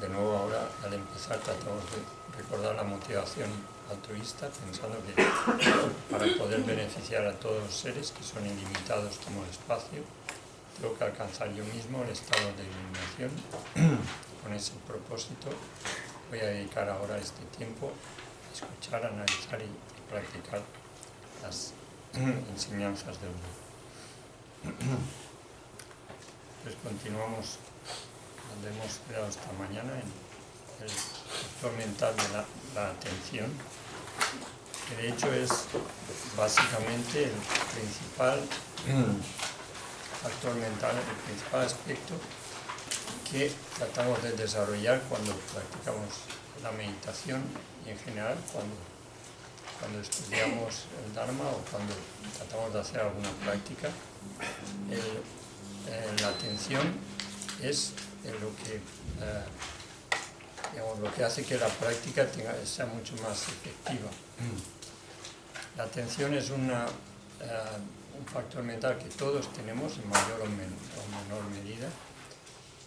de nuevo ahora al empezar tratamos de recordar la motivación altruista, pensando que para poder beneficiar a todos los seres que son ilimitados como el espacio, tengo que alcanzar yo mismo el estado de iluminación. Con ese propósito voy a dedicar ahora este tiempo a escuchar, analizar y practicar las enseñanzas del Buda. Pues continuamos donde hemos quedado esta mañana, en el factor mental de la atención, que de hecho es básicamente el principal factor mental, el principal aspecto que tratamos de desarrollar cuando practicamos la meditación y en general cuando estudiamos el Dharma o cuando tratamos de hacer alguna práctica. La atención es lo que hace que la práctica sea mucho más efectiva. La atención es un factor mental que todos tenemos en mayor o menor medida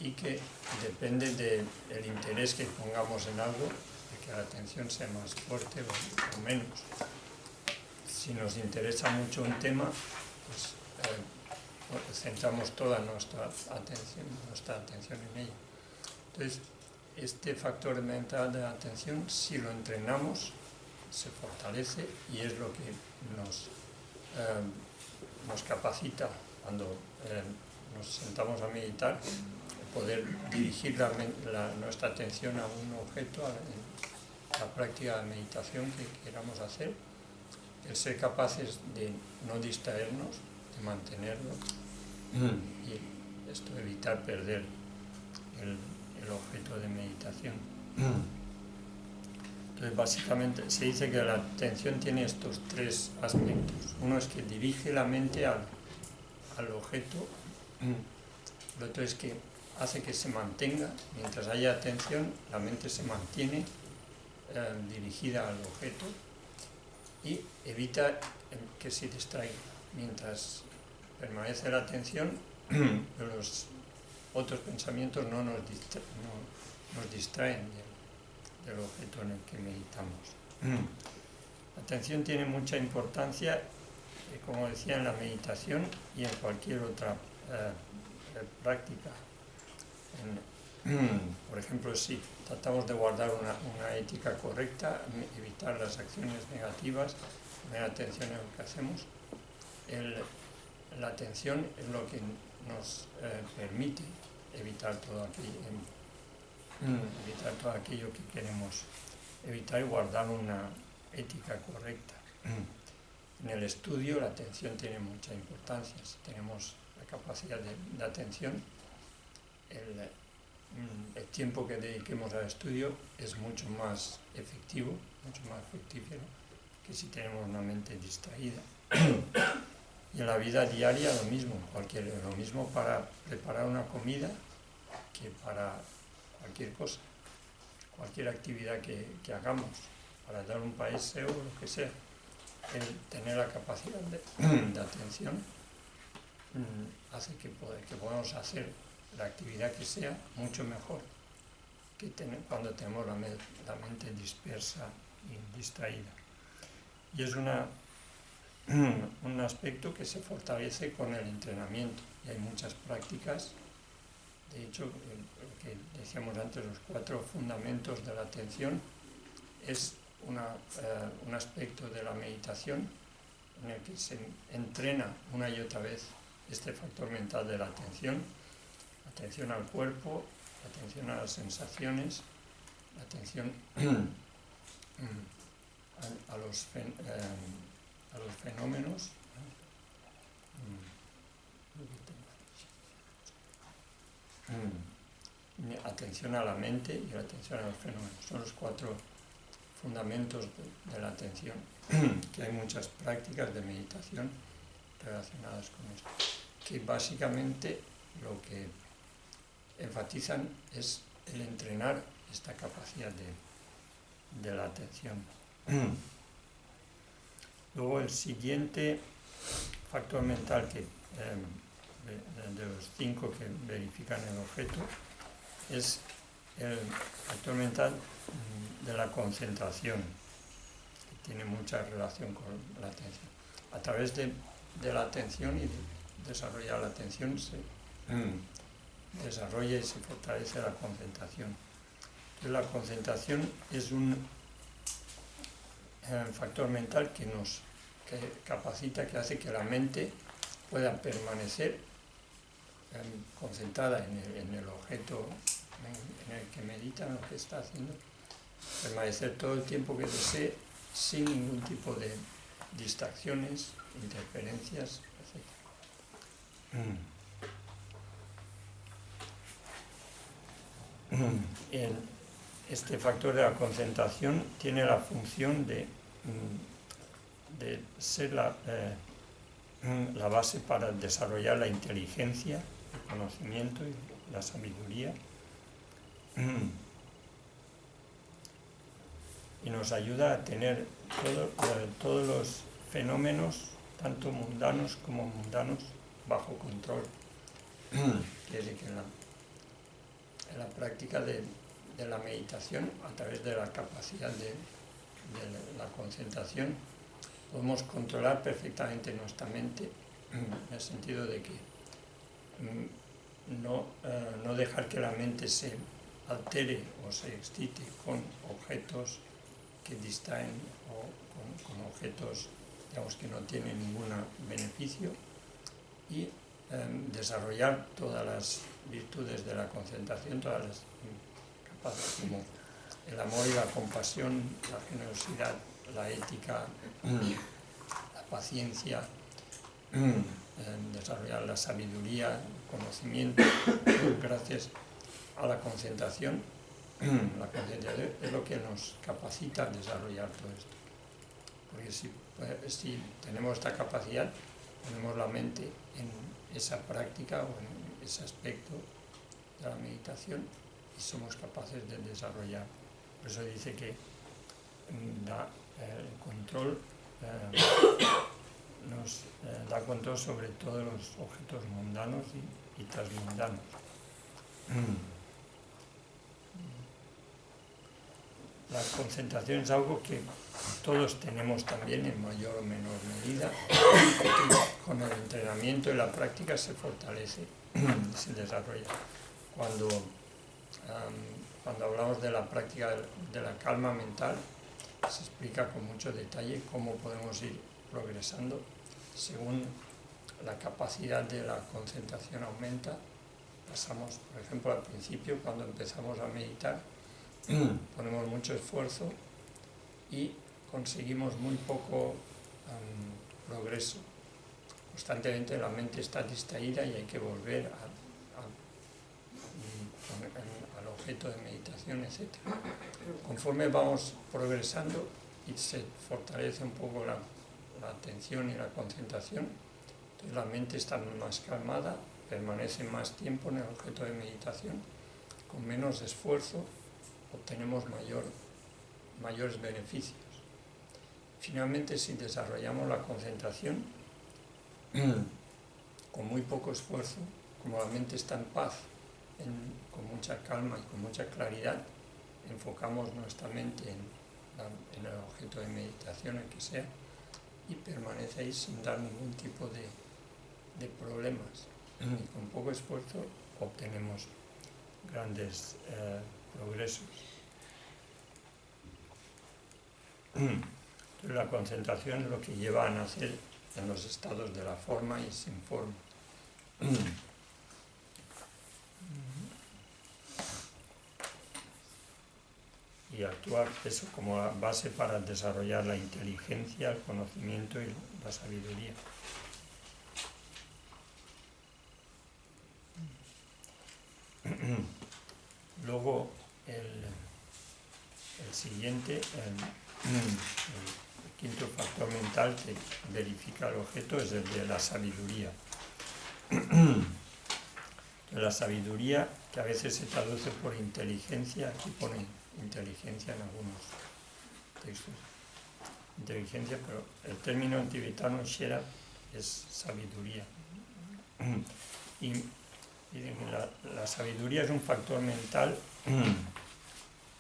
y que depende del interés que pongamos en algo, de que la atención sea más fuerte o menos. Si nos interesa mucho un tema, pues centramos toda nuestra atención en ello. Entonces, este factor mental de la atención, si lo entrenamos, se fortalece y es lo que nos capacita cuando nos sentamos a meditar, poder dirigir nuestra atención a un objeto, en la práctica de meditación que queramos hacer, el ser capaces de no distraernos, de mantenerlo y esto evitar perder el objeto de meditación. Entonces, básicamente se dice que la atención tiene estos tres aspectos. Uno es que dirige la mente al objeto, el otro es que hace que se mantenga, mientras haya atención, la mente se mantiene dirigida al objeto y evita que se distraiga. Mientras permanece la atención, los otros pensamientos no nos distraen del objeto en el que meditamos. La atención tiene mucha importancia, como decía, en la meditación y en cualquier otra práctica. Por ejemplo, si tratamos de guardar una ética correcta, evitar las acciones negativas, poner atención en lo que hacemos, la atención es lo que nos permite evitar todo aquello que queremos evitar y guardar una ética correcta. En el estudio la atención tiene mucha importancia. Si tenemos la capacidad de atención, el tiempo que dediquemos al estudio es mucho más efectivo, mucho más fructífero que si tenemos una mente distraída. Y en la vida diaria lo mismo para preparar una comida que para cualquier cosa, cualquier actividad que hagamos, para dar un paseo o lo que sea. El tener la capacidad de atención hace que podamos hacer la actividad que sea mucho mejor que cuando tenemos la mente dispersa y distraída. Y es un aspecto que se fortalece con el entrenamiento. Y hay muchas prácticas. De hecho, lo que decíamos antes, los 4 fundamentos de la atención, es un aspecto de la meditación en el que se entrena una y otra vez este factor mental de la atención al cuerpo, atención a las sensaciones, atención a los fenómenos, atención a la mente y la atención a los fenómenos. Son los 4 fundamentos de la atención, que hay muchas prácticas de meditación relacionadas con esto, que básicamente lo que enfatizan es el entrenar esta capacidad de la atención. Luego el siguiente factor mental de los 5 que verifican el objeto es el factor mental de la concentración, que tiene mucha relación con la atención. A través de la atención y de desarrollar la atención se desarrolla y se fortalece la concentración. Entonces, la concentración es un factor mental que nos capacita, que hace que la mente pueda permanecer concentrada en el objeto en el que medita, en lo que está haciendo, permanecer todo el tiempo que desee sin ningún tipo de distracciones, interferencias, etc. Este factor de la concentración tiene la función de ser la base para desarrollar la inteligencia, el conocimiento y la sabiduría, y nos ayuda a tener todos los fenómenos, tanto mundanos como mundanos, bajo control. Quiere decir que en la práctica de la meditación, a través de la capacidad de la concentración, podemos controlar perfectamente nuestra mente, en el sentido de que no dejar que la mente se altere o se excite con objetos que distraen o con objetos, digamos, que no tienen ningún beneficio, y desarrollar todas las virtudes de la concentración, todas las capacidades, como el amor y la compasión, la generosidad, la ética, la paciencia, desarrollar la sabiduría, el conocimiento, gracias a la concentración. La concentración es lo que nos capacita a desarrollar todo esto. Porque si tenemos esta capacidad, ponemos la mente en esa práctica o en ese aspecto de la meditación y somos capaces de desarrollar. Por eso dice que el control nos da control sobre todos los objetos mundanos y transmundanos. La concentración es algo que todos tenemos también en mayor o menor medida, y con el entrenamiento y la práctica se fortalece, se desarrolla. Cuando hablamos de la práctica de la calma mental, se explica con mucho detalle cómo podemos ir progresando según la capacidad de la concentración aumenta. Pasamos, por ejemplo, al principio, cuando empezamos a meditar, ponemos mucho esfuerzo y conseguimos muy poco progreso. Constantemente la mente está distraída y hay que volver al objeto de meditación, etc. Conforme vamos progresando y se fortalece un poco la atención y la concentración, entonces la mente está más calmada, permanece más tiempo en el objeto de meditación, con menos esfuerzo obtenemos mayores beneficios. Finalmente, si desarrollamos la concentración con muy poco esfuerzo, como la mente está en paz, con mucha calma y con mucha claridad, enfocamos nuestra mente en el objeto de meditación, el que sea, y permanece ahí sin dar ningún tipo de problemas. Y con poco esfuerzo obtenemos grandes progresos. Entonces, la concentración es lo que lleva a nacer en los estados de la forma y sin forma. Y actuar eso como la base para desarrollar la inteligencia, el conocimiento y la sabiduría. Luego el siguiente, el quinto factor mental que verifica el objeto es el de la sabiduría. La sabiduría, que a veces se traduce por inteligencia, aquí pone inteligencia en algunos textos. Inteligencia, pero el término en tibetano shera es sabiduría. Y Dicen que la sabiduría es un factor mental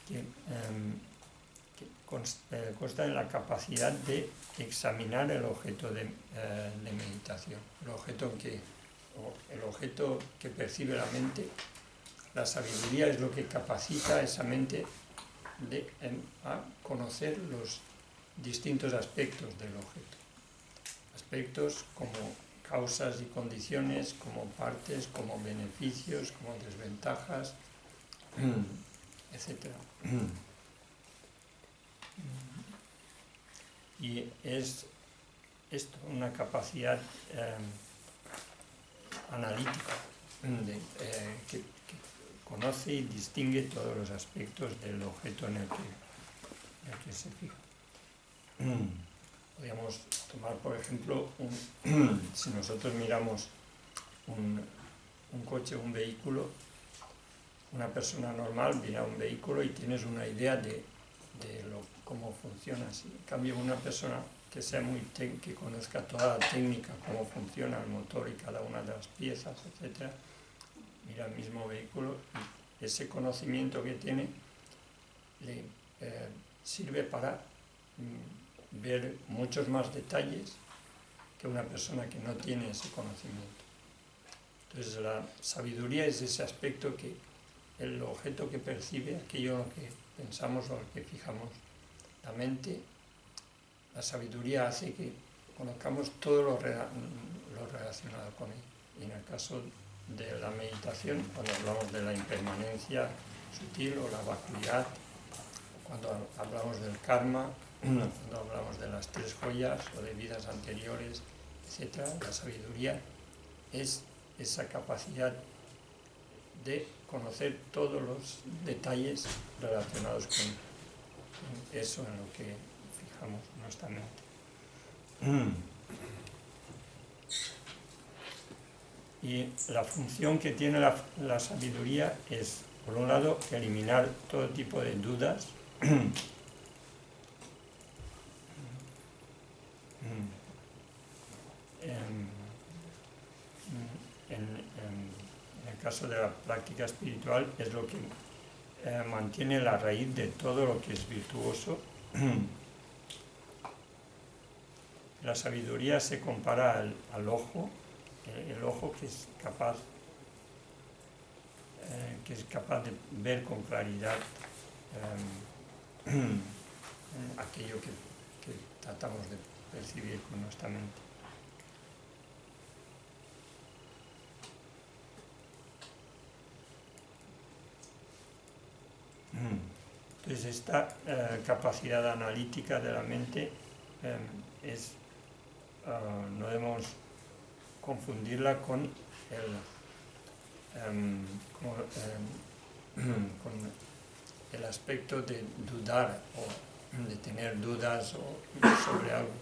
que consta en la capacidad de examinar el objeto de meditación, el objeto que percibe la mente. La sabiduría es lo que capacita a esa mente a conocer los distintos aspectos del objeto. Aspectos como causas y condiciones, como partes, como beneficios, como desventajas, etc. Y es esto, una capacidad analítica que conoce y distingue todos los aspectos del objeto en el que se fija. Podríamos tomar, por ejemplo, si nosotros miramos un coche, un vehículo, una persona normal mira un vehículo y tienes una idea de cómo funciona. En cambio, una persona que conozca toda la técnica, cómo funciona el motor y cada una de las piezas, etc., mira el mismo vehículo y ese conocimiento que tiene le sirve para ver muchos más detalles que una persona que no tiene ese conocimiento. Entonces la sabiduría es ese aspecto que el objeto que percibe, aquello en lo que pensamos o en lo que fijamos la mente, la sabiduría hace que conozcamos todo lo relacionado con él. Y en el caso de la meditación, cuando hablamos de la impermanencia sutil o la vacuidad, cuando hablamos del karma, cuando hablamos de las 3 joyas o de vidas anteriores, etc., la sabiduría es esa capacidad de conocer todos los detalles relacionados con eso en lo que fijamos nuestra mente. Y la función que tiene la sabiduría es, por un lado, eliminar todo tipo de dudas, en el caso de la práctica espiritual es lo que mantiene la raíz de todo lo que es virtuoso. La sabiduría se compara al ojo, el ojo que es capaz de ver con claridad aquello que tratamos de percibir con nuestra mente. Entonces esta capacidad analítica de la mente no debemos confundirla con el aspecto de dudar o de tener dudas sobre algo,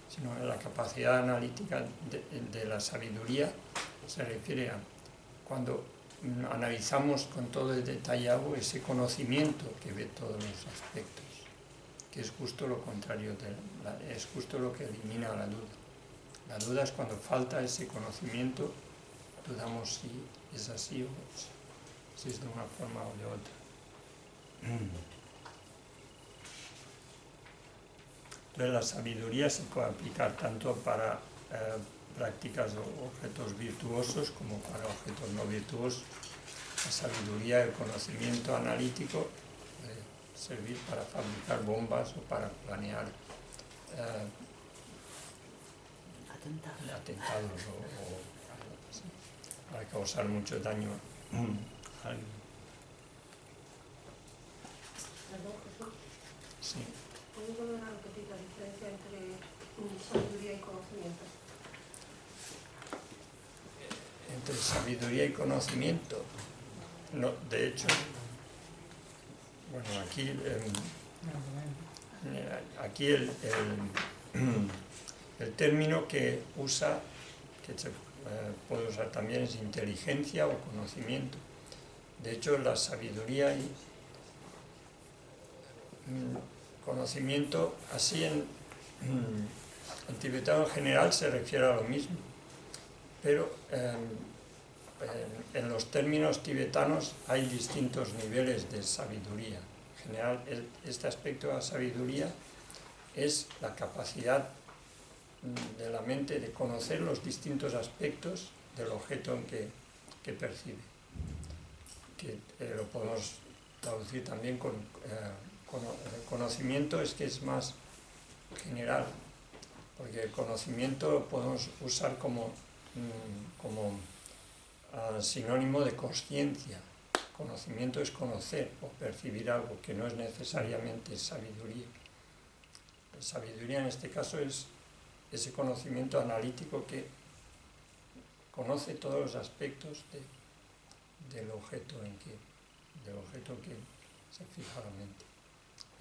sino la capacidad analítica de la sabiduría se refiere a cuando analizamos con todo el detallado ese conocimiento que ve todos los aspectos, que es justo lo contrario, es justo lo que elimina la duda. La duda es cuando falta ese conocimiento, dudamos si es así o si es de una forma o de otra. Entonces la sabiduría se puede aplicar tanto para prácticas o objetos virtuosos como para objetos no virtuosos. La sabiduría, el conocimiento analítico puede servir para fabricar bombas o para planear atentados o para causar mucho daño a alguien. Perdón, Jesús. Sí. ¿Puedes volver a repetir la diferencia entre sabiduría y conocimiento? Entre sabiduría y conocimiento, no, de hecho, bueno, aquí el término que usa, que se puede usar también, es inteligencia o conocimiento. De hecho, la sabiduría y conocimiento, así en tibetano en general se refiere a lo mismo, pero en los términos tibetanos hay distintos niveles de sabiduría. En general, este aspecto de la sabiduría es la capacidad de la mente de conocer los distintos aspectos del objeto en que percibe, que lo podemos traducir también con conocimiento, es que es más general, porque el conocimiento lo podemos usar como sinónimo de consciencia. Conocimiento es conocer o percibir algo, que no es necesariamente sabiduría. La sabiduría en este caso es ese conocimiento analítico que conoce todos los aspectos del objeto que se fija la mente.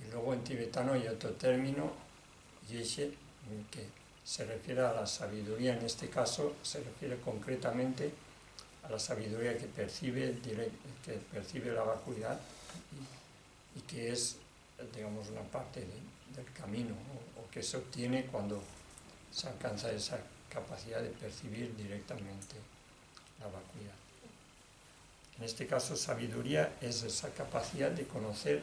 Y luego en tibetano hay otro término, yeshe, que se refiere a la sabiduría. En este caso se refiere concretamente a la sabiduría que percibe la vacuidad y que es, digamos, una parte del camino, o que se obtiene cuando se alcanza esa capacidad de percibir directamente la vacuidad. En este caso, sabiduría es esa capacidad de conocer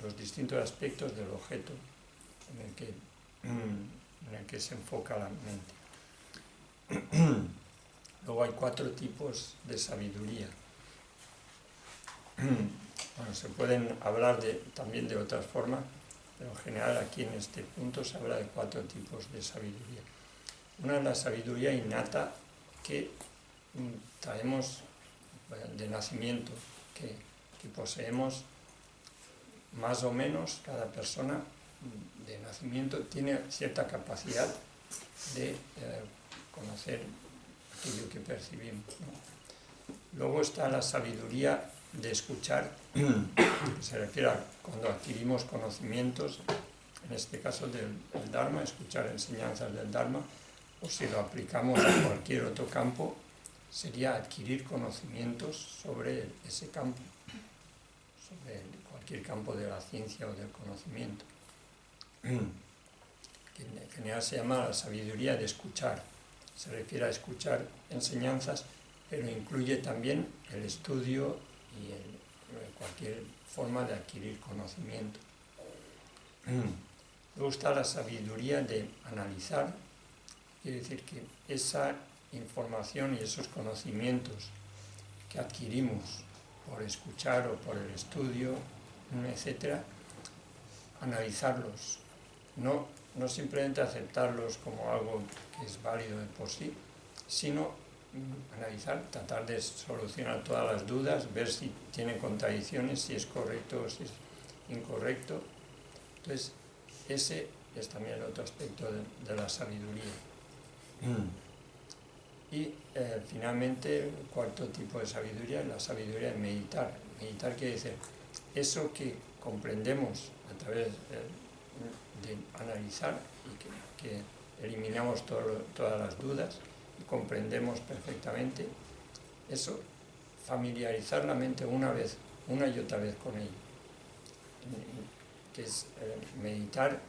los distintos aspectos del objeto en el que se enfoca la mente. Luego hay 4 tipos de sabiduría. Bueno, se pueden hablar también de otras formas, pero en general aquí en este punto se habla de 4 tipos de sabiduría. Una es la sabiduría innata que traemos de nacimiento, que poseemos más o menos. Cada persona de nacimiento tiene cierta capacidad de conocer aquello que percibimos, ¿no? Luego está la sabiduría de escuchar, que se refiere a cuando adquirimos conocimientos, en este caso del Dharma, escuchar enseñanzas del Dharma, o si lo aplicamos a cualquier otro campo, sería adquirir conocimientos sobre ese campo, sobre cualquier campo de la ciencia o del conocimiento, que en general se llama la sabiduría de escuchar. Se refiere a escuchar enseñanzas, pero incluye también el estudio y cualquier forma de adquirir conocimiento. Luego está la sabiduría de analizar, quiere decir que esa información y esos conocimientos que adquirimos por escuchar o por el estudio, etc., analizarlos, no simplemente aceptarlos como algo que es válido de por sí, sino analizar, tratar de solucionar todas las dudas, ver si tiene contradicciones, si es correcto o si es incorrecto. Entonces, ese es también otro aspecto de la sabiduría. Y finalmente, el 4º tipo de sabiduría es la sabiduría de meditar. Meditar quiere decir eso que comprendemos a través de analizar y que eliminamos todas las dudas y comprendemos perfectamente, eso, familiarizar la mente una y otra vez con ello. Que es meditar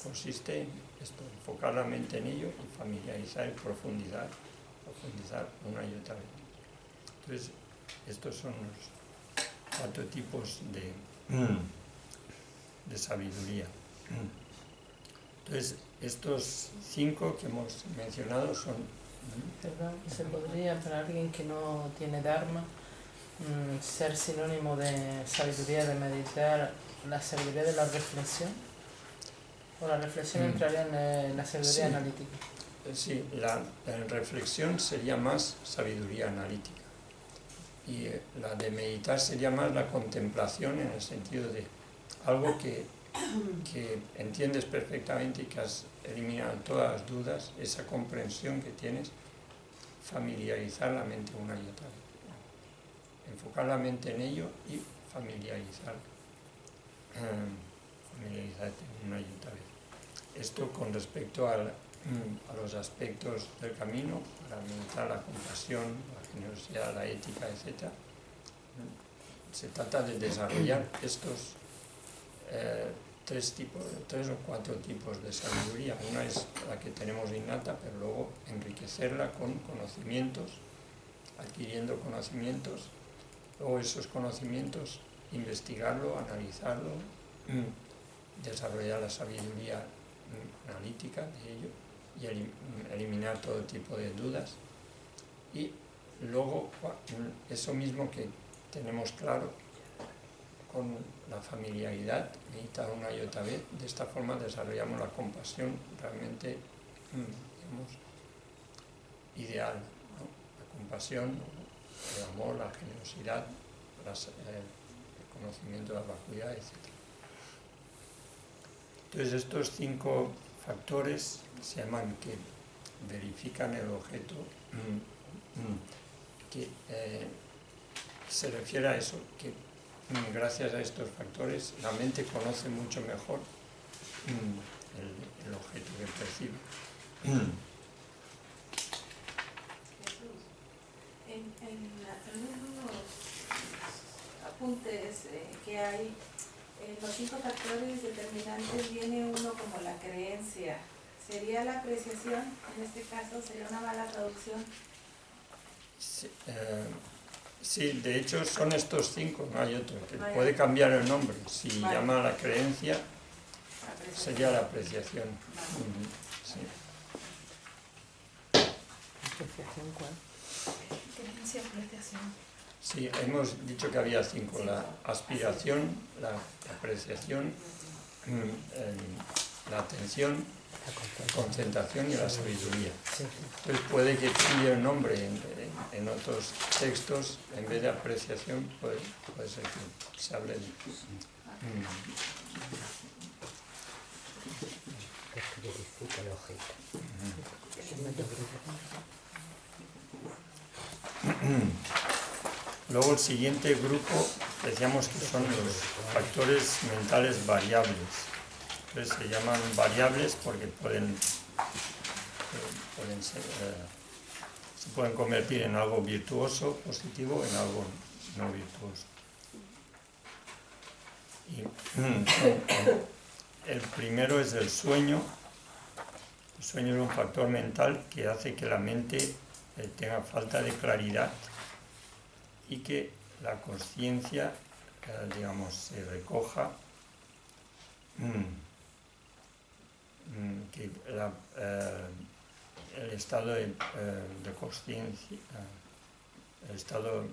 consiste en esto, enfocar la mente en ello y familiarizar y profundizar una y otra vez. Entonces, estos son los 4 tipos de sabiduría. Entonces, estos 5 que hemos mencionado son... Perdón, ¿se podría para alguien que no tiene Dharma ser sinónimo de sabiduría de meditar, la sabiduría de la reflexión? ¿O la reflexión entraría en la sabiduría analítica? Sí, la reflexión sería más sabiduría analítica. Y la de meditar sería más la contemplación, en el sentido de algo que entiendes perfectamente y que has eliminado todas las dudas, esa comprensión que tienes, familiarizar la mente una y otra vez. Enfocar la mente en ello y familiarizarte una y otra vez. Esto con respecto a los aspectos del camino, para meditar la compasión, la generosidad, la ética, etc. Se trata de desarrollar estos 3 o 4 tipos de sabiduría. Una es la que tenemos innata, pero luego enriquecerla con conocimientos adquiriendo conocimientos, luego esos conocimientos investigarlo, analizarlo, desarrollar la sabiduría analítica de ello y eliminar todo tipo de dudas. Y luego eso mismo que tenemos claro con la familiaridad, meditar una y otra vez, de esta forma desarrollamos la compasión realmente, digamos, ideal, ¿no? La compasión, el amor, la generosidad, el conocimiento de la vacuidad, etc. Entonces estos 5 factores se llaman que verifican el objeto, que se refiere a eso, que gracias a estos factores la mente conoce mucho mejor el objeto que percibe. En algunos apuntes que hay, los 5 factores determinantes viene uno como la creencia. ¿Sería la apreciación? En este caso, ¿sería una mala traducción? Sí, de hecho son estos 5, no hay otro, que puede cambiar el nombre. Si llama a la creencia, sería la apreciación. Sí. ¿Apreciación cuál? Creencia, apreciación. Sí, hemos dicho que había 5, la aspiración, la apreciación, la atención, la concentración y la sabiduría. Entonces puede que cambie el nombre en otros textos, en vez de apreciación puede ser que se hable de... Luego el siguiente grupo decíamos que son los factores mentales variables. Entonces se llaman variables porque se pueden convertir en algo virtuoso, positivo, o en algo no virtuoso. Y el primero es el sueño. El sueño es un factor mental que hace que la mente tenga falta de claridad y que la consciencia, digamos, se recoja, que el estado de consciencia, el estado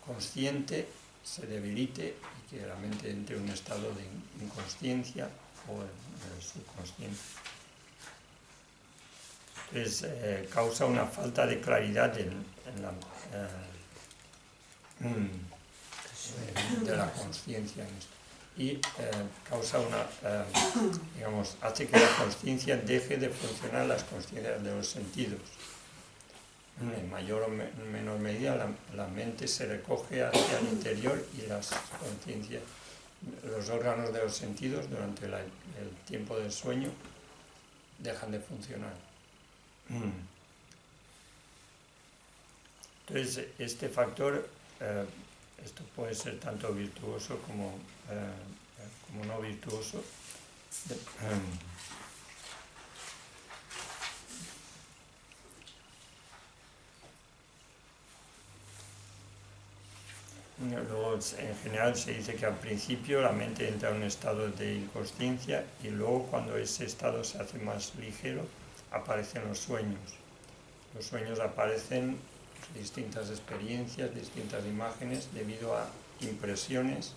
consciente se debilite y que la mente entre en un estado de inconsciencia o en subconsciencia. Entonces causa una falta de claridad de la consciencia en esto. Y causa digamos, hace que la consciencia deje de funcionar las consciencias de los sentidos. En mayor o menor medida la mente se recoge hacia el interior y las conciencias, los órganos de los sentidos durante el tiempo del sueño dejan de funcionar. Entonces este factor, esto puede ser tanto virtuoso como no virtuoso. Luego, en general se dice que al principio la mente entra en un estado de inconsciencia y luego cuando ese estado se hace más ligero aparecen los sueños. Los sueños aparecen distintas experiencias, distintas imágenes debido a impresiones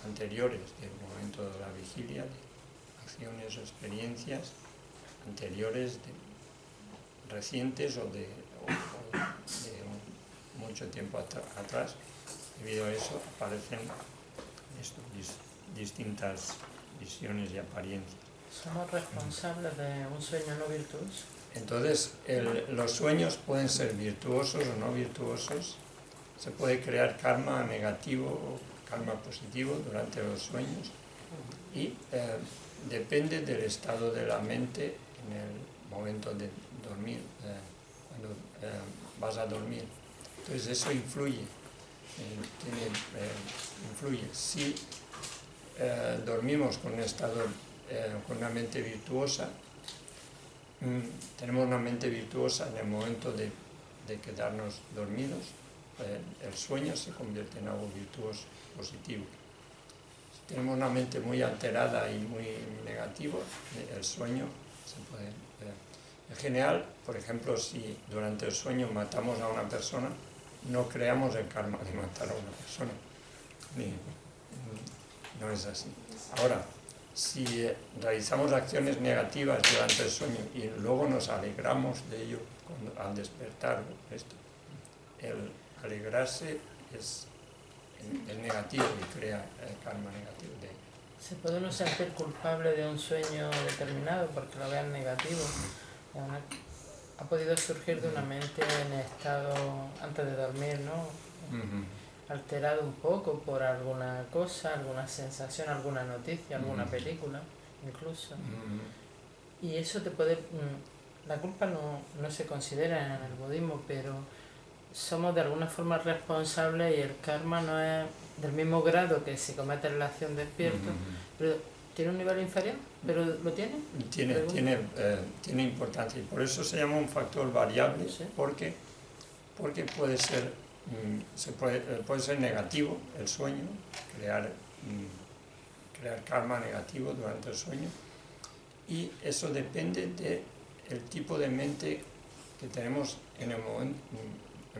anteriores del momento de la vigilia, de acciones o experiencias anteriores, recientes o de mucho tiempo atrás. Debido a eso aparecen distintas visiones y apariencias. ¿Somos responsables de un sueño no virtuoso? Entonces, los sueños pueden ser virtuosos o no virtuosos. Se puede crear karma negativo o karma positivo durante los sueños y depende del estado de la mente en el momento de dormir, cuando vas a dormir. Entonces eso influye. Si dormimos con un estado, con una mente virtuosa, tenemos una mente virtuosa en el momento de de quedarnos dormidos, el sueño se convierte en algo virtuoso, positivo. Si tenemos una mente muy alterada y muy negativa, el sueño se puede... En general, por ejemplo, si durante el sueño matamos a una persona, no creamos el karma de matar a una persona. No es así. Ahora, si realizamos acciones negativas durante el sueño y luego nos alegramos de ello al despertar, el alegrarse es negativo y crea el karma negativo de ello. ¿Se puede uno sentir culpable de un sueño determinado porque lo vean negativo? Ha podido surgir de una mente en estado antes de dormir, ¿no? Alterado un poco por alguna cosa, alguna sensación, alguna noticia, alguna película, incluso. Y eso te puede... La culpa no se considera en el budismo, pero somos de alguna forma responsables y el karma no es del mismo grado que si cometes la acción despierto, pero ¿tiene un nivel inferior? ¿Pero lo tiene? Tiene importancia y por eso se llama un factor variable, ¿sí? porque puede ser negativo el sueño, crear karma negativo durante el sueño, y eso depende del tipo de mente que tenemos en el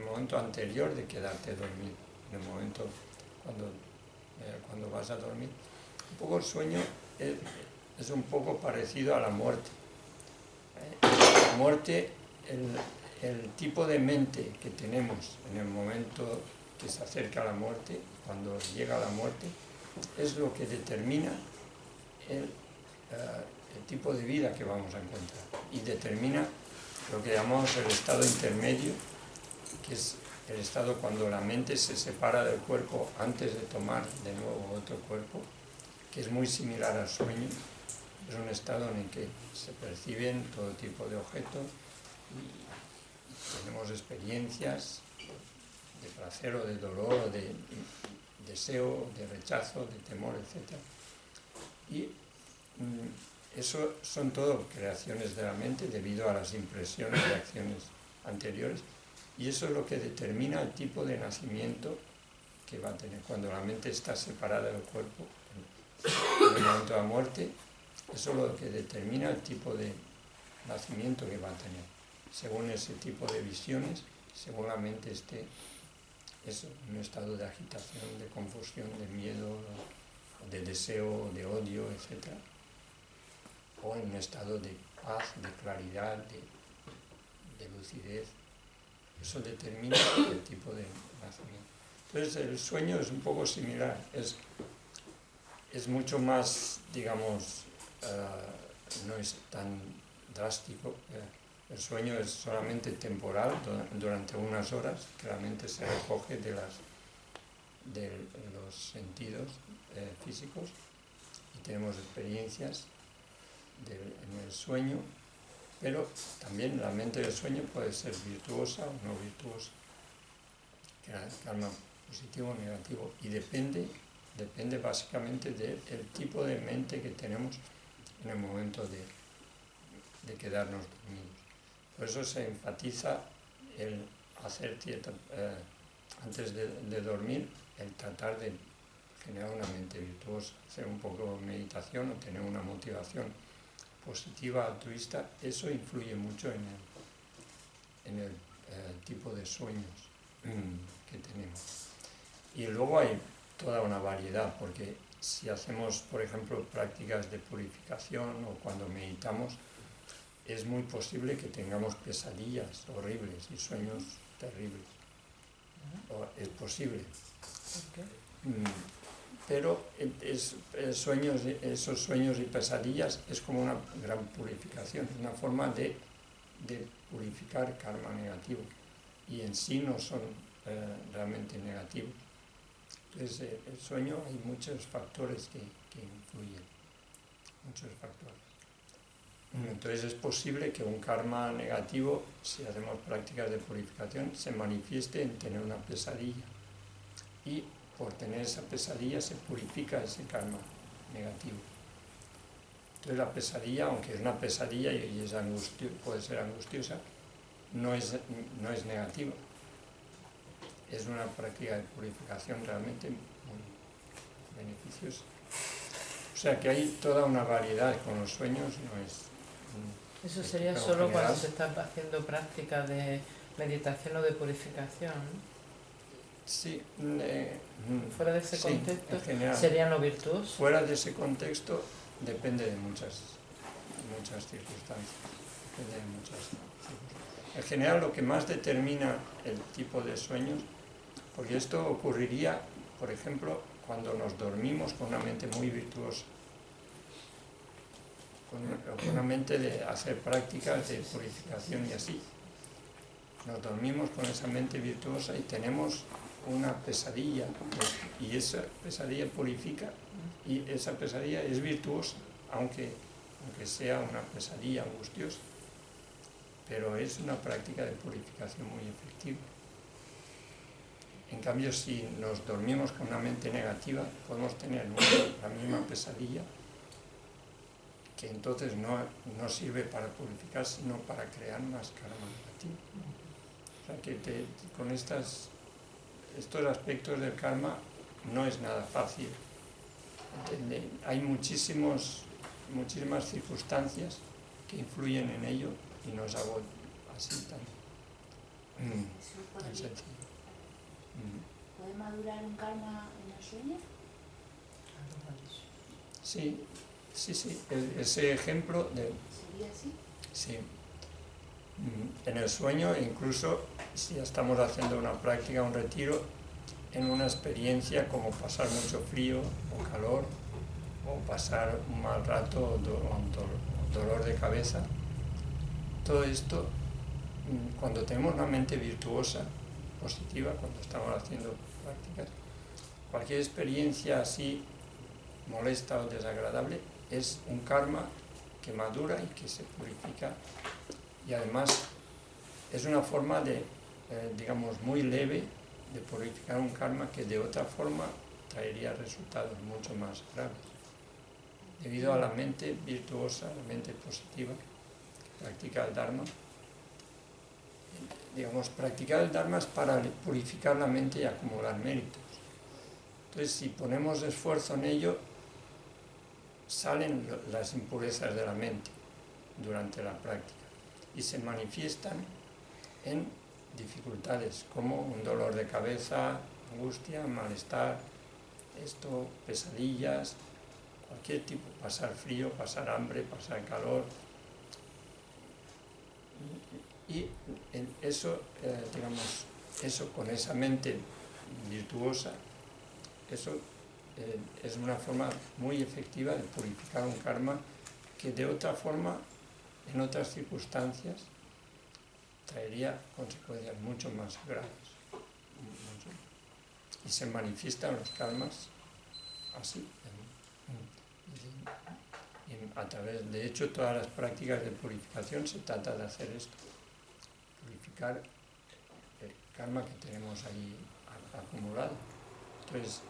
momento anterior de quedarte dormido, en el momento cuando vas a dormir. Un poco el sueño es un poco parecido a la muerte. La muerte, el tipo de mente que tenemos en el momento que se acerca a la muerte, cuando llega la muerte, es lo que determina el tipo de vida que vamos a encontrar y determina lo que llamamos el estado intermedio, que es el estado cuando la mente se separa del cuerpo antes de tomar de nuevo otro cuerpo, que es muy similar al sueño. Es un estado en el que se perciben todo tipo de objetos y tenemos experiencias de placer o de dolor o de deseo, de rechazo, de temor, etc. Y eso son todo creaciones de la mente debido a las impresiones de acciones anteriores, y eso es lo que determina el tipo de nacimiento que va a tener. Cuando la mente está separada del cuerpo, en el momento de la muerte, eso es lo que determina el tipo de nacimiento que va a tener. Según ese tipo de visiones, según la mente esté en un estado de agitación, de confusión, de miedo, de deseo, de odio, etc. O en un estado de paz, de claridad, de lucidez. Eso determina el tipo de nacimiento. Entonces el sueño es un poco similar, es mucho más, digamos, no es tan drástico. El sueño es solamente temporal, durante unas horas, que la mente se recoge de los sentidos físicos y tenemos experiencias en el sueño, pero también la mente del sueño puede ser virtuosa o no virtuosa, karma positivo o negativo, y depende básicamente del tipo de mente que tenemos en el momento de quedarnos dormidos. Por eso se enfatiza el hacer antes de dormir, el tratar de generar una mente virtuosa, hacer un poco de meditación o tener una motivación positiva, altruista. Eso influye mucho en el tipo de sueños que tenemos. Y luego hay toda una variedad, porque si hacemos, por ejemplo, prácticas de purificación o cuando meditamos, es muy posible que tengamos pesadillas horribles y sueños terribles. Es posible. Pero esos sueños y pesadillas es como una gran purificación, es una forma de purificar karma negativo, y en sí no son realmente negativos. Entonces, el sueño, hay muchos factores que influyen, muchos factores. Entonces es posible que un karma negativo, si hacemos prácticas de purificación, se manifieste en tener una pesadilla, y por tener esa pesadilla se purifica ese karma negativo. Entonces la pesadilla, aunque es una pesadilla y puede ser angustiosa, no es negativa. Es una práctica de purificación realmente muy beneficiosa. O sea que hay toda una variedad con los sueños, no es... Eso sería pero solo general, cuando se está haciendo práctica de meditación o de purificación, ¿no? Sí. Fuera de ese sí, contexto en general. serían los virtuosos. Fuera de ese contexto depende de muchas circunstancias. Depende de muchas circunstancias. En general lo que más determina el tipo de sueños, porque esto ocurriría, por ejemplo, cuando nos dormimos con una mente muy virtuosa, con una mente de hacer prácticas de purificación y así. Nos dormimos con esa mente virtuosa y tenemos una pesadilla, y esa pesadilla purifica, y esa pesadilla es virtuosa, aunque sea una pesadilla angustiosa, pero es una práctica de purificación muy efectiva. En cambio, si nos dormimos con una mente negativa, podemos tener la misma pesadilla, que entonces no sirve para purificar, sino para crear más karma negativo. O sea que con estos aspectos del karma no es nada fácil. Hay muchísimas circunstancias que influyen en ello y no es algo así tan sencillo. ¿Puede madurar un karma en el sueño? Sí. Ese ejemplo de... ¿Sería así? Sí. En el sueño, incluso si estamos haciendo una práctica, un retiro, en una experiencia como pasar mucho frío o calor, o pasar un mal rato o dolor de cabeza, todo esto, cuando tenemos una mente virtuosa, positiva, cuando estamos haciendo prácticas, cualquier experiencia así molesta o desagradable es un karma que madura y que se purifica, y además es una forma de, digamos, muy leve de purificar un karma que de otra forma traería resultados mucho más graves. Debido a la mente virtuosa, la mente positiva, que practica el Dharma, digamos, practicar el Dharma es para purificar la mente y acumular méritos. Entonces, si ponemos esfuerzo en ello, salen las impurezas de la mente durante la práctica y se manifiestan en dificultades como un dolor de cabeza, angustia, malestar, pesadillas, cualquier tipo, pasar frío, pasar hambre, pasar calor. Y eso, digamos, eso con esa mente virtuosa, eso es una forma muy efectiva de purificar un karma que de otra forma, en otras circunstancias, traería consecuencias mucho más graves. Y se manifiestan los karmas así. Y a través, de hecho, todas las prácticas de purificación se trata de hacer esto, purificar el karma que tenemos ahí acumulado. Entonces,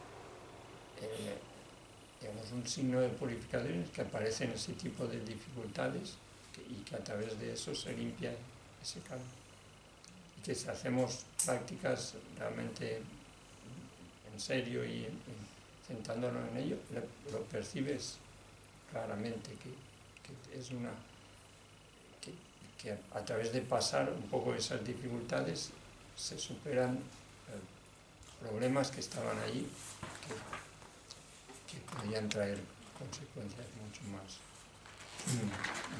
digamos, un signo de purificación es que aparecen ese tipo de dificultades y que a través de eso se limpia ese karma. Y que si hacemos prácticas realmente en serio y centrándonos en ello, lo percibes claramente, que es que a través de pasar un poco esas dificultades se superan problemas que estaban ahí, que podían traer consecuencias mucho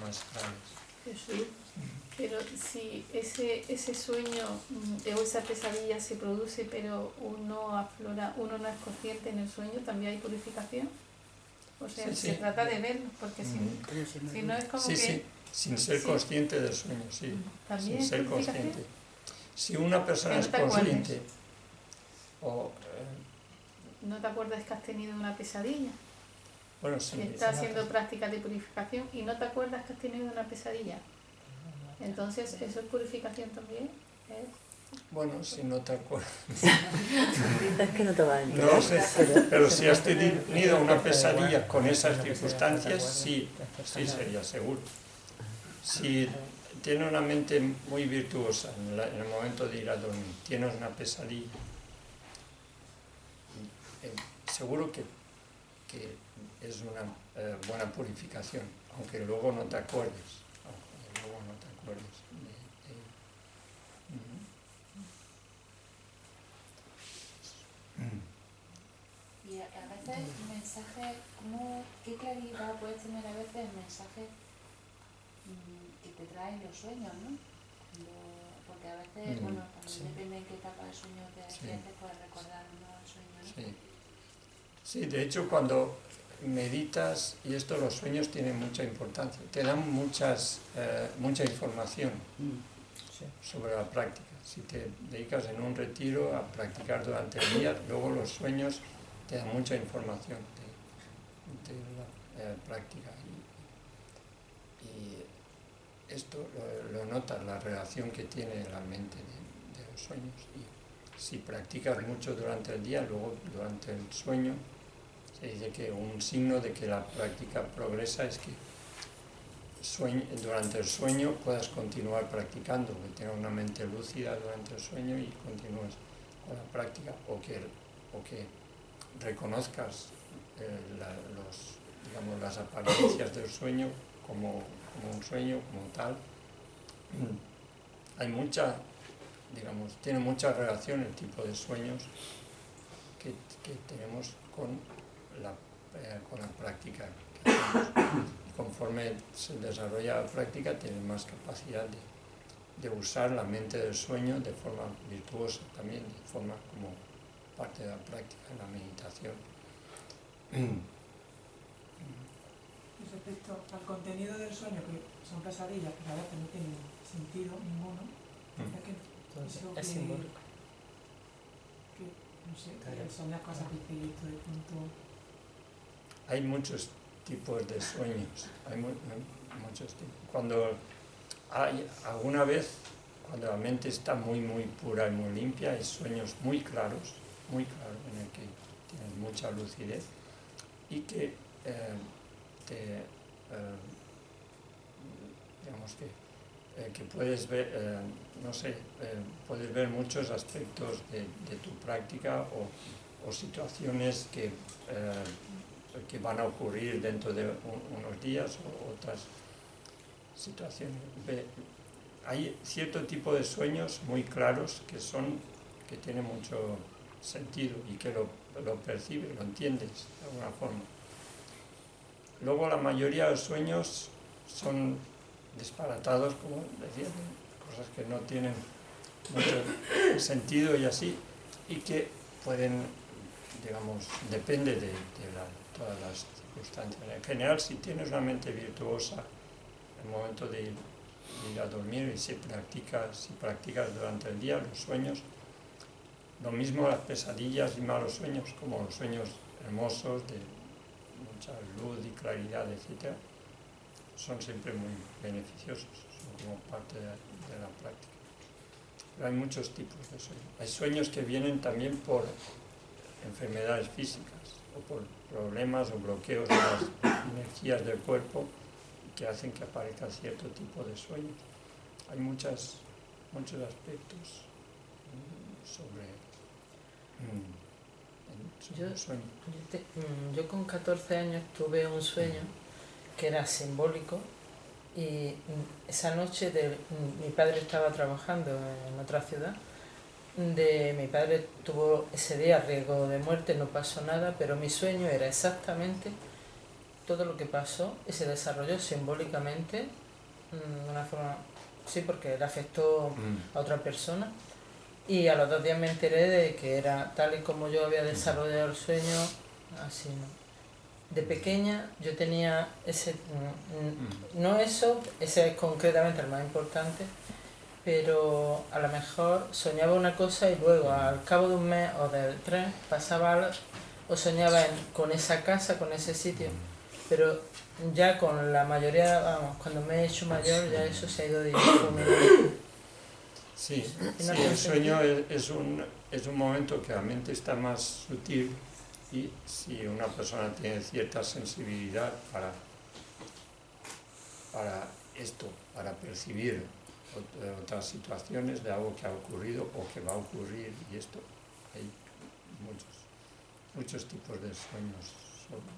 más graves. Jesús, pero si ese sueño o esa pesadilla se produce pero uno aflora, uno no es consciente en el sueño, ¿también hay purificación? O sea, Sí, se sí. trata de verlo, porque si no es como Sí, que... sí, sin ser consciente del sueño, sí, ¿También sin es ser purificación? consciente. Si una persona Que es no te acuerdes. consciente o... ¿No te acuerdas que has tenido una pesadilla? bueno, sí, Que estás haciendo prácticas de purificación y no te acuerdas que has tenido una pesadilla. Entonces, ¿eso es purificación también? bueno, si no te acuerdas. Es que no te va a enterar. No sé, pero si has tenido una pesadilla con esas circunstancias, sí sería seguro. Si tiene una mente muy virtuosa en el momento de ir a dormir. Tienes una pesadilla. Seguro que es una buena purificación, aunque luego no te acuerdes. Y a veces el mensaje, ¿qué claridad puedes tener a veces el mensaje que te traen los sueños, ¿no? Porque a veces, bueno, también depende en qué etapa del sueño te despiertes, puedes recordar o no el sueño, ¿no? Sí, de hecho cuando meditas, y esto los sueños tienen mucha importancia, te dan mucha información sobre la práctica. Si te dedicas en un retiro a practicar durante el día, luego los sueños te dan mucha información de la práctica. Y esto lo notas, la relación que tiene la mente de los sueños. Y si practicas mucho durante el día, luego durante el sueño, se dice que un signo de que la práctica progresa es que durante el sueño puedas continuar practicando, que tengas una mente lúcida durante el sueño y continúes con la práctica, o que reconozcas las apariencias del sueño como un sueño, como tal. Hay tiene mucha relación el tipo de sueños que tenemos con la práctica que hacemos. Conforme se desarrolla la práctica, tienes más capacidad de usar la mente del sueño de forma virtuosa también, de forma como parte de la práctica, la meditación. Respecto al contenido del sueño, que son pesadillas, que a veces no tienen sentido ninguno, es simbólico. No sé, son las cosas que de pronto... Hay muchos tipos de sueños, hay muchos tipos. Cuando alguna vez, cuando la mente está muy pura y muy limpia, hay sueños muy claros, en el que tienes mucha lucidez y que que puedes ver, puedes ver muchos aspectos de tu práctica o situaciones que van a ocurrir dentro de unos días o otras situaciones. Hay cierto tipo de sueños muy claros que tienen mucho sentido y que lo percibes, lo entiendes de alguna forma. Luego la mayoría de los sueños son disparatados, como decía, cosas que no tienen mucho sentido y así, y que pueden, depende de todas las circunstancias. En general, si tienes una mente virtuosa en el momento de ir a dormir y si practicas durante el día los sueños, lo mismo las pesadillas y malos sueños, como los sueños hermosos de mucha luz y claridad, etc., son siempre muy beneficiosos, son como parte de la práctica. Pero hay muchos tipos de sueños. Hay sueños que vienen también por enfermedades físicas o por problemas o bloqueos de las energías del cuerpo que hacen que aparezca cierto tipo de sueños. Hay muchos aspectos sobre el sueño. Yo con 14 años tuve un sueño que era simbólico y esa noche mi padre estaba trabajando en otra ciudad. Mi padre tuvo ese día riesgo de muerte, no pasó nada, pero mi sueño era exactamente todo lo que pasó y se desarrolló simbólicamente de una forma, sí, porque le afectó a otra persona. Y a los 2 días me enteré de que era tal y como yo había desarrollado el sueño, así, ¿no? De pequeña yo tenía ese, ese es concretamente el más importante, pero a lo mejor soñaba una cosa y luego al cabo de un mes o de 3 pasaba algo, o soñaba con esa casa, con ese sitio, pero ya con la mayoría, cuando me he hecho mayor, ya eso se ha ido difuminando. Sí, el sueño es un momento que la mente está más sutil y si una persona tiene cierta sensibilidad para esto para percibir otras situaciones de algo que ha ocurrido o que va a ocurrir, y esto hay muchos tipos de sueños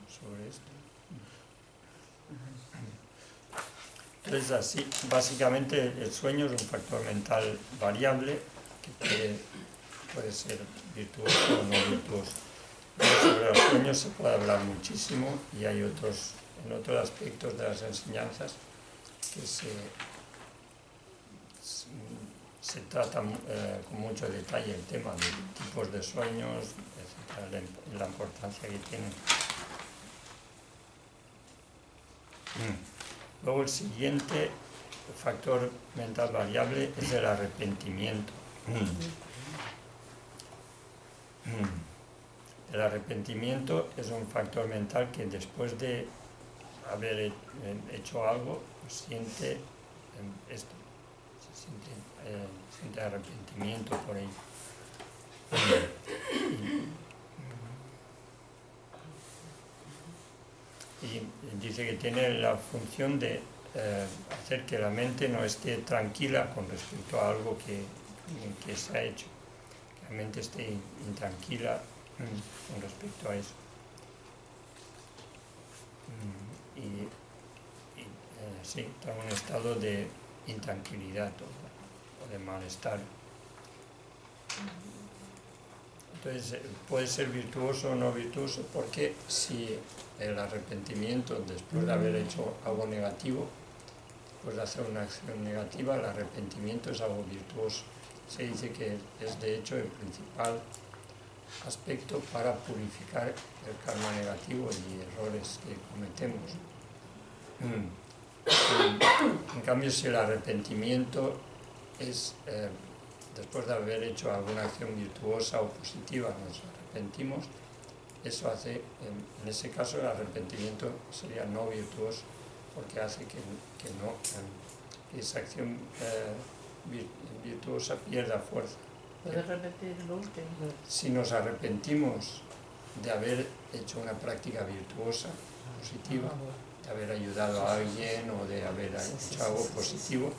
sobre esto. Entonces, así, básicamente el sueño es un factor mental variable que puede ser virtuoso o no virtuoso. Pero sobre los sueños se puede hablar muchísimo, y hay en otros aspectos de las enseñanzas que se trata con mucho detalle el tema de tipos de sueños, etcétera, la importancia que tienen. Luego el siguiente factor mental variable es el arrepentimiento. El arrepentimiento es un factor mental que después de haber hecho algo siente esto, siente arrepentimiento por ello. Y dice que tiene la función de hacer que la mente no esté tranquila con respecto a algo que se ha hecho, que la mente esté intranquila con respecto a eso. Sí, está en un estado de intranquilidad o de malestar. Entonces, puede ser virtuoso o no virtuoso, porque si el arrepentimiento, después de haber hecho algo negativo, después de hacer una acción negativa, el arrepentimiento es algo virtuoso. Se dice que es de hecho el principal aspecto para purificar el karma negativo y errores que cometemos. En cambio, si el arrepentimiento es después de haber hecho alguna acción virtuosa o positiva, nos arrepentimos, eso hace, en ese caso el arrepentimiento sería no virtuoso, porque hace que esa acción virtuosa pierda fuerza. ¿Puedes repetir lo último? Si nos arrepentimos de haber hecho una práctica virtuosa, positiva, de haber ayudado a alguien o de haber hecho algo positivo,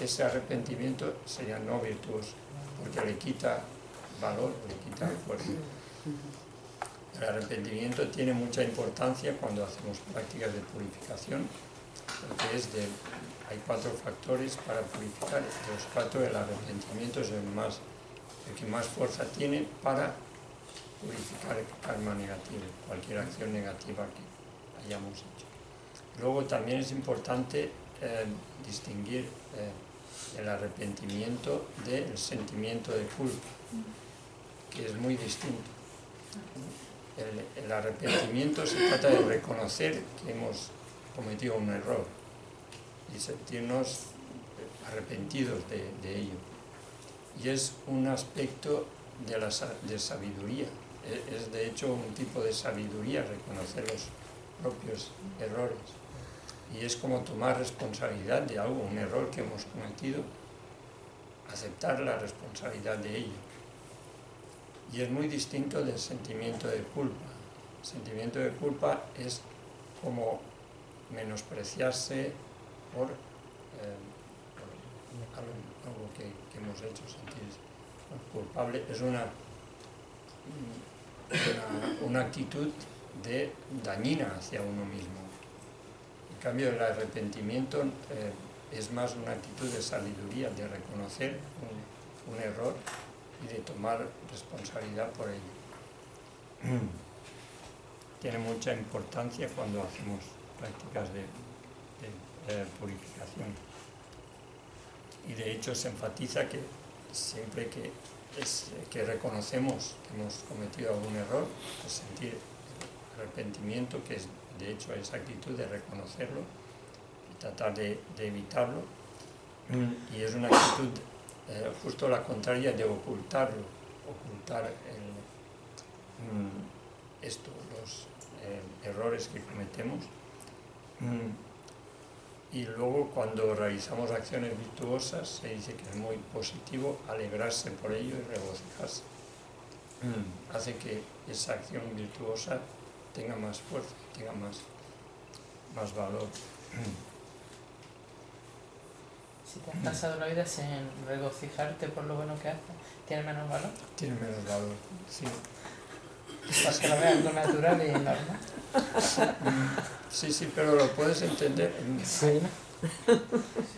ese arrepentimiento sería no virtuoso, porque le quita valor, le quita fuerza. El arrepentimiento tiene mucha importancia cuando hacemos prácticas de purificación, porque hay 4 factores para purificar. De los 4, el arrepentimiento es el que más fuerza tiene para purificar el karma negativo, cualquier acción negativa que hayamos hecho. Luego también es importante distinguir el arrepentimiento del sentimiento de culpa, que es muy distinto. El arrepentimiento se trata de reconocer que hemos cometido un error y sentirnos arrepentidos de ello. Y es un aspecto de sabiduría, es de hecho un tipo de sabiduría reconocer los propios errores. Y es como tomar responsabilidad de algo, un error que hemos cometido, aceptar la responsabilidad de ello. Y es muy distinto del sentimiento de culpa. El sentimiento de culpa es como menospreciarse por algo que hemos hecho, sentirse culpable. Es una actitud dañina hacia uno mismo. En cambio, el arrepentimiento es más una actitud de sabiduría, de reconocer un error y de tomar responsabilidad por ello. Tiene mucha importancia cuando hacemos prácticas de purificación. Y de hecho se enfatiza que siempre que reconocemos que hemos cometido algún error, pues sentir arrepentimiento, que es de hecho esa actitud de reconocerlo y tratar de evitarlo, y es una actitud justo la contraria de ocultarlo, ocultar los errores que cometemos. Y luego, cuando realizamos acciones virtuosas, se dice que es muy positivo alegrarse por ello y regocijarse. Hace que esa acción virtuosa tenga más fuerza, tenga más valor. Si te has pasado la vida sin regocijarte por lo bueno que haces, ¿tiene menos valor? Tiene menos valor, sí. Porque lo ves algo natural y normal. Sí, sí, pero lo puedes entender. Sí.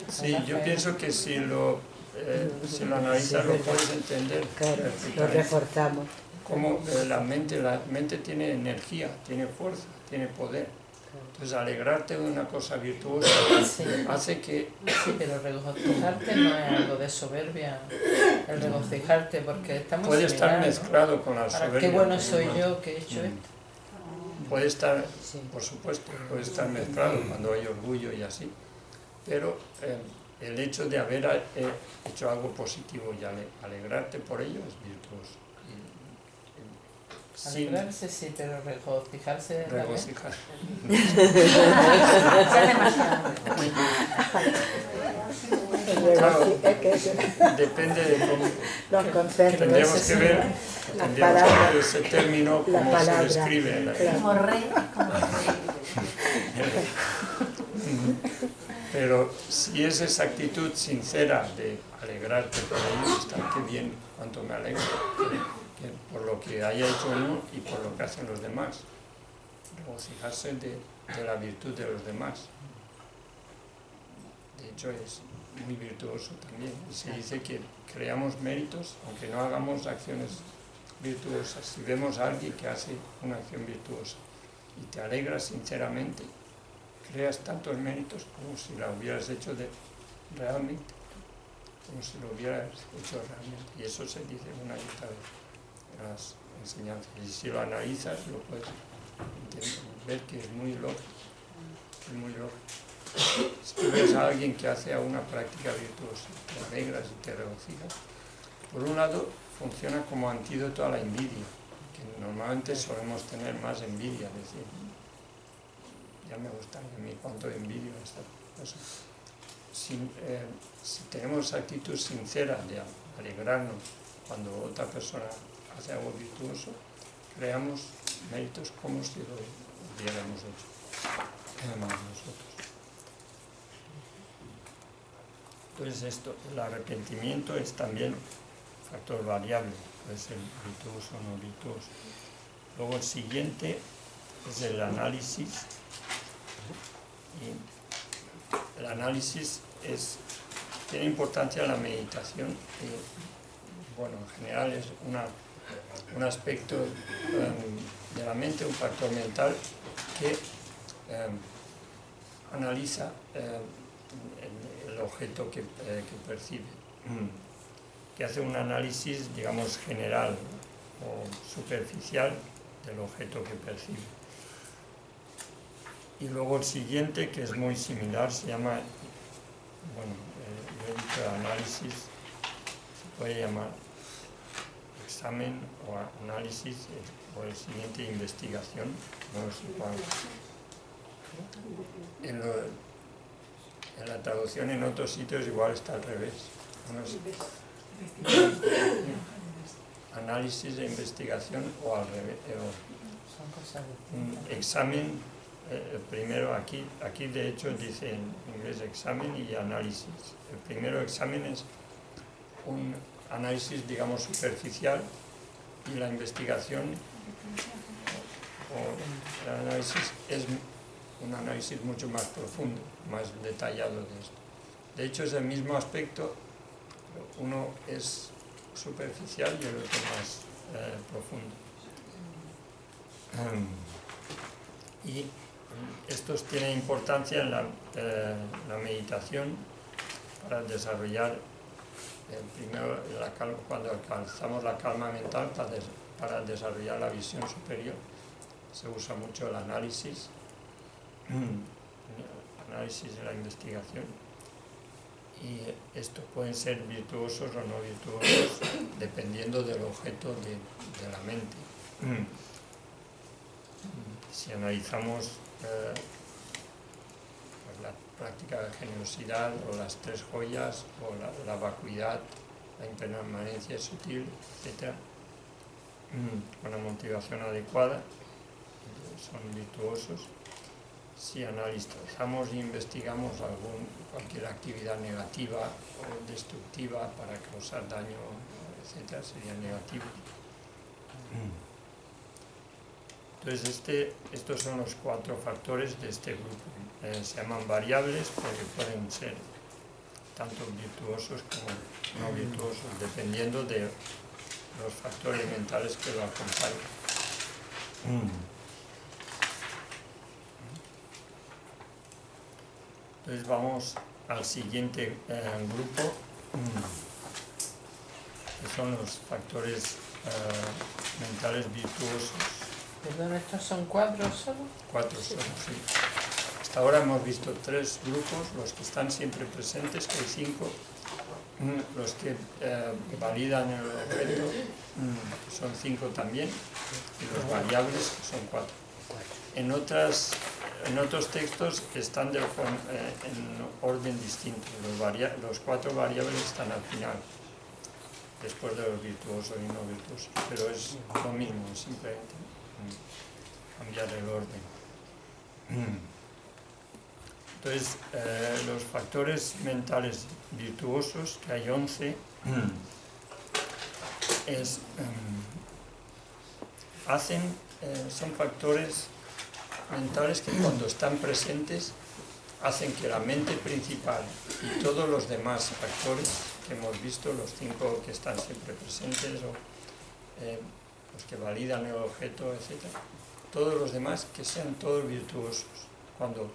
Sí, yo pienso que si lo analizas lo puedes entender Claro, lo perfectamente. reforzamos. Como la mente tiene energía, tiene fuerza, tiene poder. Entonces alegrarte de una cosa virtuosa Sí. hace que... Sí, pero regocijarte no es algo de soberbia. El regocijarte, porque está muy Puede estar similar, ¿no? mezclado con la Ahora, soberbia. qué bueno por soy igual. yo que he hecho esto. Puede estar, Sí. por supuesto, puede estar mezclado cuando hay orgullo y así. Pero el hecho de haber hecho algo positivo y alegrarte por ello es virtuoso. Sin Alegrarse sí, pero regocijarse también. regocijar. Claro, depende de cómo... Los conceptos. Tendríamos que ver ese término, la cómo se palabra, describe. claro. Como rey, Pero si es esa actitud sincera de alegrarte por ello, está que bien, cuánto me alegro, que por lo que haya hecho uno y por lo que hacen los demás. Regocijarse de la virtud de los demás. De hecho, es muy virtuoso también. Se dice que creamos méritos, aunque no hagamos acciones virtuosas. Si vemos a alguien que hace una acción virtuosa y te alegras sinceramente, creas tantos méritos como si la hubieras hecho realmente, como si lo hubieras hecho realmente. Y eso se dice una y otra vez en las enseñanzas. Y si lo analizas, lo puedes ver que es muy lógico. Es muy lógico. Si tú ves a alguien que hace una práctica virtuosa, te alegras y te regocijas, por un lado funciona como antídoto a la envidia, que normalmente solemos tener más envidia, es decir, ya me gusta a mí cuánto envidio esta cosa. Si tenemos actitud sincera de alegrarnos cuando otra persona hace algo virtuoso, creamos méritos como si lo hubiéramos hecho, además nosotros. Entonces el arrepentimiento es también un factor variable, puede ser virtuoso o no virtuoso. Luego el siguiente es el análisis. Y el análisis tiene importancia en la meditación y, bueno, en general es un aspecto de la mente, un factor mental que analiza el objeto que percibe, que hace un análisis, digamos, general o superficial del objeto que percibe. Y luego el siguiente, que es muy similar, se llama, bueno, yo he dicho análisis, se puede llamar examen o análisis, o el siguiente investigación, no sé cuál. En la traducción en otros sitios igual está al revés. No sé. Análisis e investigación o al revés. Son cosas Un distintas. examen, primero aquí de hecho dice en inglés examen y análisis. El primero examen es un análisis, digamos, superficial, y la investigación o el análisis es un análisis mucho más profundo, más detallado de esto. De hecho es el mismo aspecto, uno es superficial y el otro más profundo. Y estos tienen importancia en la meditación para desarrollar primero cuando alcanzamos la calma mental, para desarrollar la visión superior. Se usa mucho el análisis de la investigación, y estos pueden ser virtuosos o no virtuosos dependiendo del objeto de la mente. Si analizamos pues la práctica de generosidad o las tres joyas o la vacuidad, la impermanencia sutil, etc., con la motivación adecuada, son virtuosos. si analizamos e investigamos cualquier actividad negativa o destructiva para causar daño, etc., sería negativo. Entonces estos son los 4 factores de este grupo. Se llaman variables porque pueden ser tanto virtuosos como no virtuosos, dependiendo de los factores mentales que lo acompañan. Entonces vamos al siguiente grupo, que son los factores mentales virtuosos. Perdón, ¿estos son 4 solo? 4 solo, sí. Hasta ahora hemos visto 3 grupos, los que están siempre presentes, que hay 5, los que validan el objeto, que son 5 también, y los variables, que son 4. En otros textos están en orden distinto. Los 4 variables están al final, después de los virtuosos y no virtuosos, pero es lo mismo, simplemente cambiar el orden. Entonces, los factores mentales virtuosos, que hay 11, son factores mentales que cuando están presentes hacen que la mente principal y todos los demás factores que hemos visto, los 5 que están siempre presentes o los que validan el objeto, etc., todos los demás que sean todos virtuosos. Cuando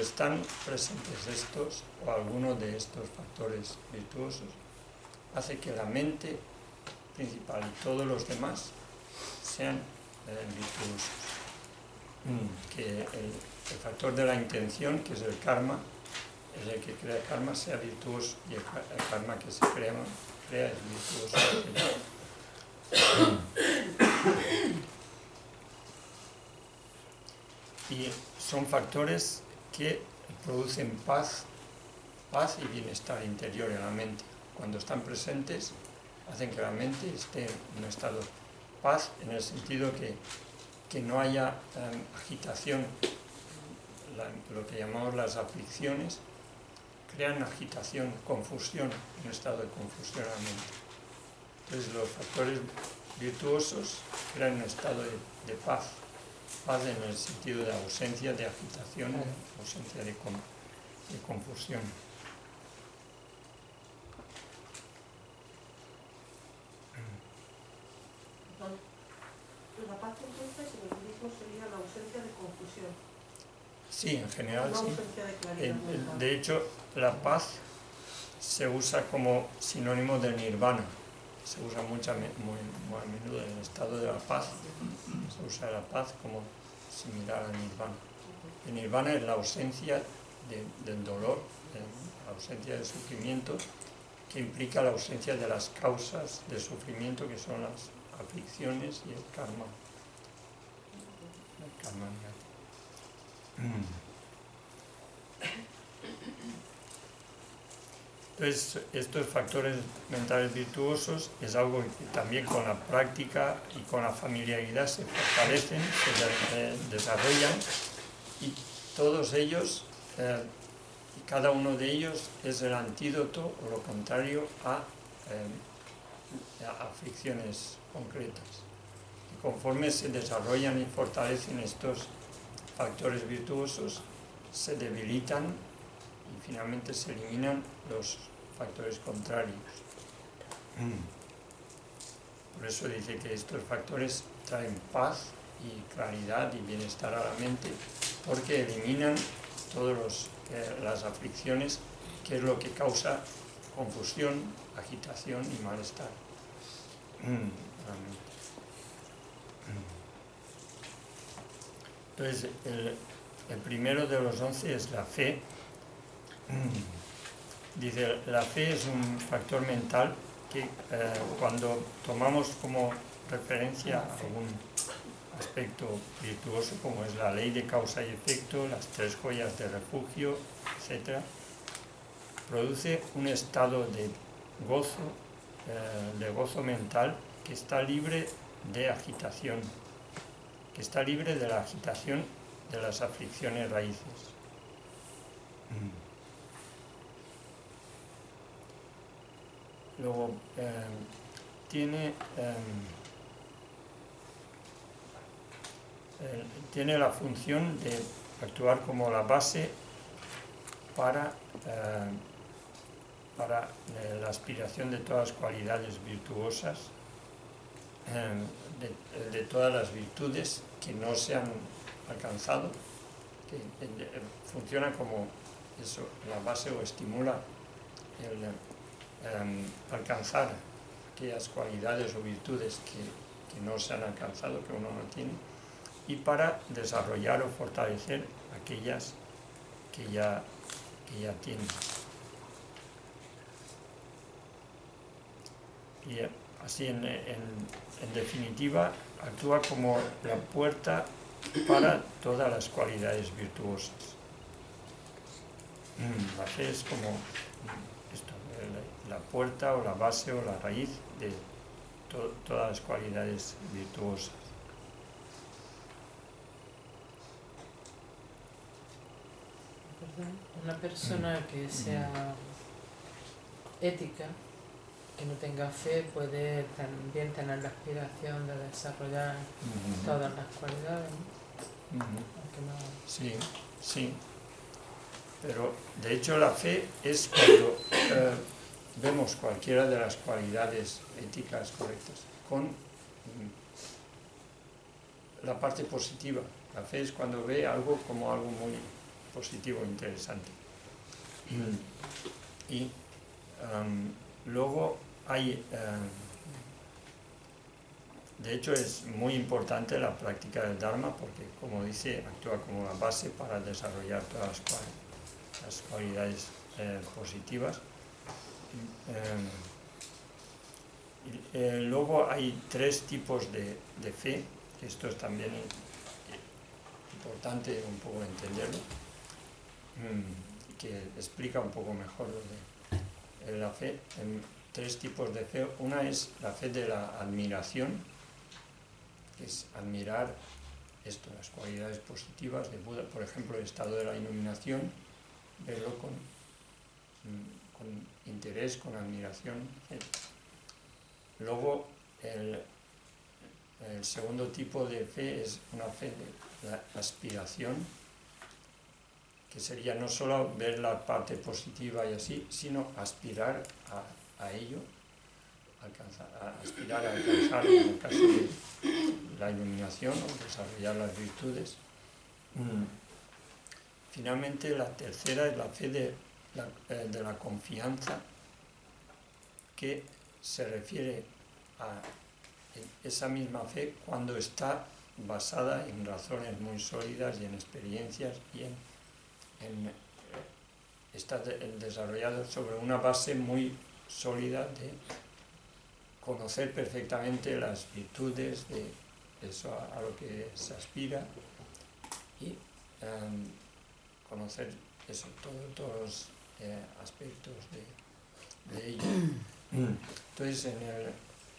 están presentes estos o alguno de estos factores virtuosos, hace que la mente principal y todos los demás sean virtuosos. Que el factor de la intención, que es el karma, es el que crea karma, sea virtuoso, y el karma que se crea es virtuoso. Y son factores que producen paz y bienestar interior en la mente. Cuando están presentes, hacen que la mente esté en un estado de paz, en el sentido que no haya agitación. Lo que llamamos las aflicciones crean agitación, confusión, un estado de confusión en la mente. Entonces los factores virtuosos crean un estado de paz en el sentido de ausencia de agitación, ausencia de confusión. La paz entonces en el budismo sería la ausencia de confusión. Sí, en general La sí. ausencia de claridad mental. De hecho, la paz se usa como sinónimo de nirvana. Se usa muy a menudo en el estado de la paz. Se usa la paz como similar al nirvana. El nirvana es la ausencia del dolor, la ausencia del sufrimiento, que implica la ausencia de las causas del sufrimiento, que son las aflicciones y el karma. El karma negativo. Entonces, estos factores mentales virtuosos es algo que también con la práctica y con la familiaridad se fortalecen, se desarrollan, y todos ellos, y cada uno de ellos es el antídoto o lo contrario a aflicciones concretas. Y conforme se desarrollan y fortalecen estos factores virtuosos, se debilitan y finalmente se eliminan los factores contrarios. Por eso dice que estos factores traen paz y claridad y bienestar a la mente, porque eliminan todas las aflicciones, que es lo que causa confusión, agitación y malestar a la mente. Entonces, el primero de los 11 es la fe. Dice, la fe es un factor mental que cuando tomamos como referencia algún aspecto virtuoso, como es la ley de causa y efecto, las 3 joyas de refugio, etc., produce un estado de gozo mental que está libre de agitación, que está libre de la agitación de las aflicciones raíces. Luego tiene la función de actuar como la base para la aspiración de todas las cualidades virtuosas, de todas las virtudes que no se han alcanzado, que funciona como eso, la base o estimula el alcanzar aquellas cualidades o virtudes que no se han alcanzado, que uno no tiene, y para desarrollar o fortalecer aquellas que ya tiene. Y así, en definitiva, actúa como la puerta para todas las cualidades virtuosas. La fe es como esto, la puerta o la base o la raíz de todas las cualidades virtuosas. Una persona que sea ética, que no tenga fe, puede también tener la aspiración de desarrollar todas las cualidades, ¿no? Aunque no... Sí, sí. Pero de hecho la fe es cuando vemos cualquiera de las cualidades éticas correctas con la parte positiva. La fe es cuando ve algo como algo muy positivo, interesante. Y luego hay, de hecho es muy importante la práctica del Dharma porque, como dice, actúa como la base para desarrollar todas las cualidades positivas. Luego hay 3 tipos de fe, que esto es también importante un poco entenderlo, que explica un poco mejor lo de la fe. 3 tipos de fe. Una es la fe de la admiración, que es admirar esto, las cualidades positivas de Buda, por ejemplo, el estado de la iluminación, verlo con interés, con admiración, etc. Luego, el segundo tipo de fe es una fe de la aspiración, que sería no solo ver la parte positiva y así, sino aspirar a ello, aspirar a alcanzar, en el caso de la iluminación, o desarrollar las virtudes. Finalmente, la tercera es la fe de la confianza, que se refiere a esa misma fe cuando está basada en razones muy sólidas y en experiencias y está desarrollado sobre una base muy sólida de conocer perfectamente las virtudes de eso a lo que se aspira y conocer eso, todos los aspectos de ello. Entonces,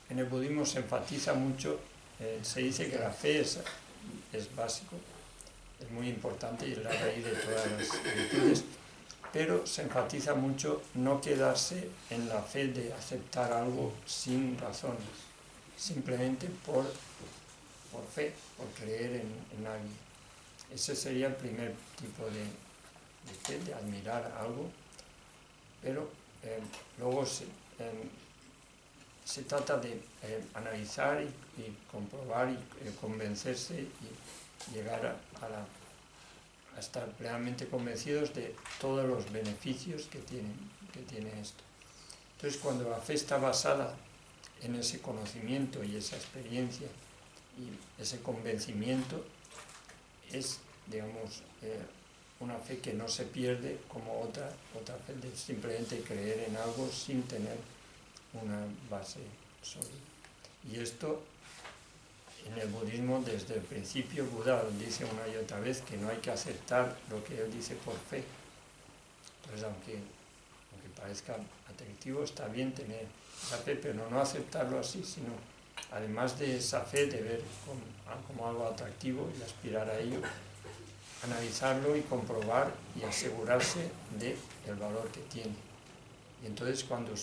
en el budismo se enfatiza mucho, se dice que la fe es básico, es muy importante y es la raíz de todas las virtudes, pero se enfatiza mucho no quedarse en la fe de aceptar algo sin razones, simplemente por fe, por creer en alguien. Ese sería el primer tipo de fe, de admirar algo, pero luego se trata de analizar y comprobar y convencerse y llegar a estar plenamente convencidos de todos los beneficios que tiene esto. Entonces, cuando la fe está basada en ese conocimiento y esa experiencia y ese convencimiento, es, digamos, una fe que no se pierde como otra fe de simplemente creer en algo sin tener una base sólida. Y esto, en el budismo, desde el principio, Buda dice una y otra vez que no hay que aceptar lo que él dice por fe. Entonces, aunque parezca atractivo, está bien tener esa fe, pero no aceptarlo así, sino, además de esa fe, de ver como algo atractivo y aspirar a ello, analizarlo y comprobar y asegurarse del valor que tiene. Y entonces cuando